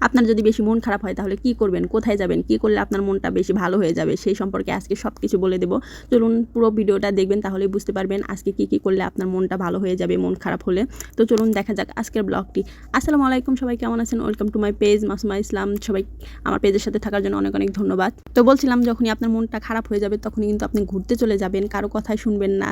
আপনার যদি বেশি মন খারাপ হয় তাহলে কি করবেন, কোথায় যাবেন, কি করলে আপনার মনটা বেশি ভালো হয়ে যাবে, সেই সম্পর্কে আজকে সব কিছু বলে দেবো। চলুন পুরো ভিডিওটা দেখবেন, তাহলে বুঝতে পারবেন আজকে কি করলে আপনার মনটা ভালো হয়ে যাবে মন খারাপ হলে। তো চলুন দেখা যাক আজকের ব্লগটি। আসসালামু আলাইকুম, সবাই কেমন আছেন? Welcome to my page Masuma Islam. সবাই আমার পেজের সাথে থাকার জন্য অনেক অনেক ধন্যবাদ। তো বলছিলাম, যখনই আপনার মনটা খারাপ হয়ে যাবে তখনই কিন্তু আপনি ঘুরতে চলে যাবেন, কারো কথাই শুনবেন না,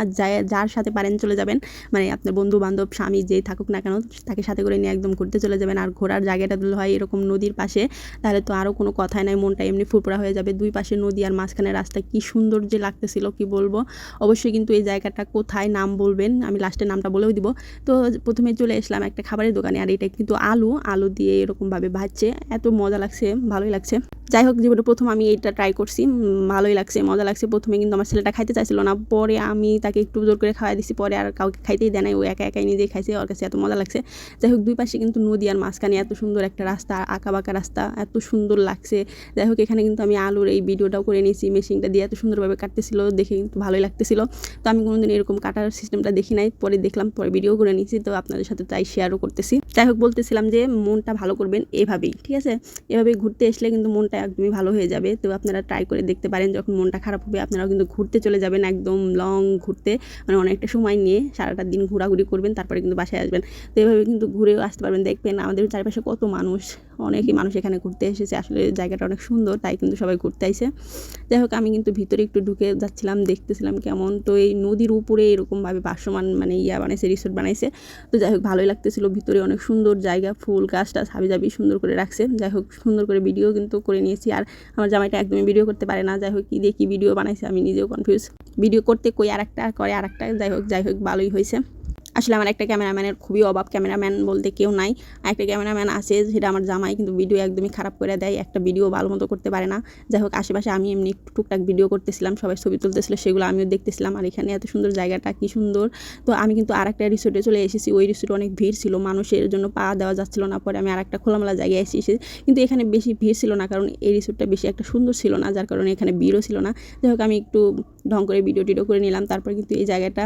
যার সাথে পারেন চলে যাবেন, মানে আপনার বন্ধু বান্ধব স্বামী যেই থাকুক না কেন তাকে সাথে করে নিয়ে একদম ঘুরতে চলে যাবেন। আর ঘোরার জায়গাটা দিল হয় এরকম নদীর পাশে, তাহলে তো আরও কোনো কথাই নাই, মনটা এমনি ফুরফুরা হয়ে যাবে। দুই পাশে নদী আর মাঝখানে রাস্তা, কি সুন্দর যে লাগতেছিল কি বলবো। অবশ্যই কিন্তু এই জায়গাটা কোথায় নাম বলবেন, আমি লাস্টে নামটা বলেও দিব। তো প্রথমে চলে আসলাম একটা খাবারের দোকানে, আর এটা কিন্তু আলু দিয়ে এরকমভাবে ভাজছে, এত মজা লাগছে, ভালোই লাগছে। যাই হোক, জীবনে প্রথম আমি এইটা ট্রাই করছি, ভালোই লাগছে, মজা লাগছে। প্রথমে কিন্তু আমার ছেলেটা খাইতে চাইছিল না, পরে আমি তাকে একটু জোর করে খাওয়াই দিচ্ছি, পরে আর কাউকে খাইতেই দেয় নাই, ও একাই নিজেই খাইছে, ওর কাছে এত মজা লাগছে। যাই হোক, দুই পাশে কিন্তু নদী আর মাঝখানে এত সুন্দর একটা রাস্তা, আঁকা বাঁকা রাস্তা, এত সুন্দর লাগছে। যাই হোক, এখানে কিন্তু আমি আলুর এই ভিডিওটাও করে নিয়েছি, মেশিনটা দিয়ে এত সুন্দরভাবে কাটতেছিল, দেখে কিন্তু ভালোই লাগতেছিল। তো আমি কোনোদিন এরকম কাটার সিস্টেমটা দেখি নাই, পরে দেখলাম, পরে ভিডিও করে নিয়েছি, তো আপনাদের সাথে তাই শেয়ারও করতেছি। যাই হোক, বলতেছিলাম যে মনটা ভালো করবেন এভাবেই, ঠিক আছে? এভাবেই ঘুরতে আসলে কিন্তু মনটা একদমই ভালো হয়ে যাবে। তো আপনারা ট্রাই করে দেখতে পারেন, যখন মনটা খারাপ হবে আপনারাও কিন্তু ঘুরতে চলে যাবেন, একদম লং ঘুরতে, মানে অনেকটা সময় নিয়ে সারাটা দিন ঘোরাঘুরি করবেন, তারপরে কিন্তু বাসায় আসবেন। তো এভাবে কিন্তু ঘুরেও আসতে পারবেন। দেখবেন আমাদের চারপাশে কত মানুষ, অনেকই মানুষ এখানে ঘুরতে এসেছে, আসলে জায়গাটা অনেক সুন্দর, তাই কিন্তু সবাই ঘুরতে আইছে। যাই হোক, আমি কিন্তু ভিতরে একটু ঢুকে যাচ্ছিলাম, দেখতেছিলাম কেমন। তো এই নদীর উপরে এরকমভাবে ভাসমান মানে বানাইছে, রিসোর্ট বানাইছে। তো যাই হোক, ভালোই লাগতেছিল, ভিতরে অনেক সুন্দর জায়গা, ফুল গাছ টাছ হাবি সুন্দর করে রাখছে। যাই হোক, সুন্দর করে ভিডিও কিন্তু করে নিয়েছি। আর আমার জামাইটা একদমই ভিডিও করতে পারে না, যাই হোক কী দিয়ে কী ভিডিও বানাইছে আমি নিজেও কনফিউজ, ভিডিও করতে কই আরেকটা করে আরেকটা। যাই হোক ভালোই হয়েছে। আসলে আমার একটা ক্যামেরাম্যানের খুবই অভাব, ক্যামেরাম্যান বলতে কেউ নাই। একটা ক্যামেরাম্যান আছে, সেটা আমার জামাই, কিন্তু ভিডিও একদমই খারাপ করে দেয়, একটা ভিডিও ভালো মতো করতে পারে না। যাই হোক, আশেপাশে আমি এমনি টুকটাক ভিডিও করতেছিলাম, সবাই ছবি তুলতেছিল, সেগুলো আমিও দেখতেছিলাম। আর এখানে এত সুন্দর জায়গাটা, কি সুন্দর। তো আমি কিন্তু আরেকটা রিসোর্টে চলে এসেছি, ওই রিসোর্টে অনেক ভিড় ছিল, মানুষের জন্য পা দেওয়া যাচ্ছিল না। পরে আমি আরেকটা খোলামেলা জায়গায় এসেছি, কিন্তু এখানে বেশি ভিড় ছিল না, কারণ এই রিসোর্টটা বেশি একটা সুন্দর ছিল না, যার কারণে এখানে ভিড়ও ছিল না। যাই হোক, আমি একটু ঢং করে ভিডিও টিডিও করে নিলাম। তারপর কিন্তু এই জায়গাটা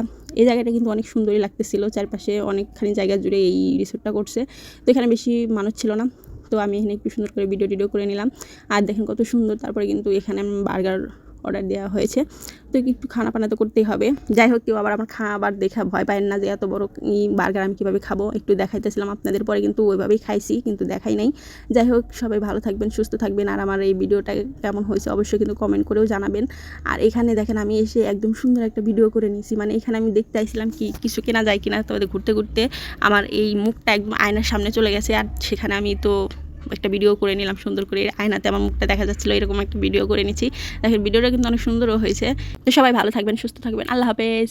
কিন্তু অনেক সুন্দরই লাগতেছিল, চারপাশে অনেকখানি জায়গা জুড়ে এই রিসোর্টটা করছে। তো এখানে বেশি মানুষ ছিল না, তো আমি এখানে একটু সুন্দর করে ভিডিও টিডিও করে নিলাম। আর দেখেন কত সুন্দর। তারপরে কিন্তু এখানে বার্গার অর্ডার দেওয়া হয়েছে, তো একটু খানা পানা তো করতেই হবে। যাই হোক, কেউ আবার আমার খাবার দেখা ভয় পায় না যে এত বড় বার্গার আমি কীভাবে খাবো, একটু দেখাইতেছিলাম আপনাদের। পরে কিন্তু ওইভাবেই খাইছি, কিন্তু দেখাই নাই। যাই হোক, সবাই ভালো থাকবেন, সুস্থ থাকবেন। আর আমার এই ভিডিওটা কেমন হয়েছে অবশ্যই কিন্তু কমেন্ট করেও জানাবেন। আর এখানে দেখেন, আমি এসে একদম সুন্দর একটা ভিডিও করে নিয়েছি, মানে এখানে আমি দেখতে আইছিলাম কি কিছু কেনা যায় কিনা। তবে ঘুরতে ঘুরতে আমার এই মুখটা একদম আয়নার সামনে চলে গেছে, আর সেখানে আমি তো একটা ভিডিও করে নিলাম সুন্দর করে, আয়নাতে আমার মুখটা দেখা যাচ্ছিলো, এরকম একটা ভিডিও করে নিচ্ছি। দেখেন, ভিডিওটা কিন্তু অনেক সুন্দরও হয়েছে। তো সবাই ভালো থাকবেন, সুস্থ থাকবেন, আল্লাহ হাফেজ।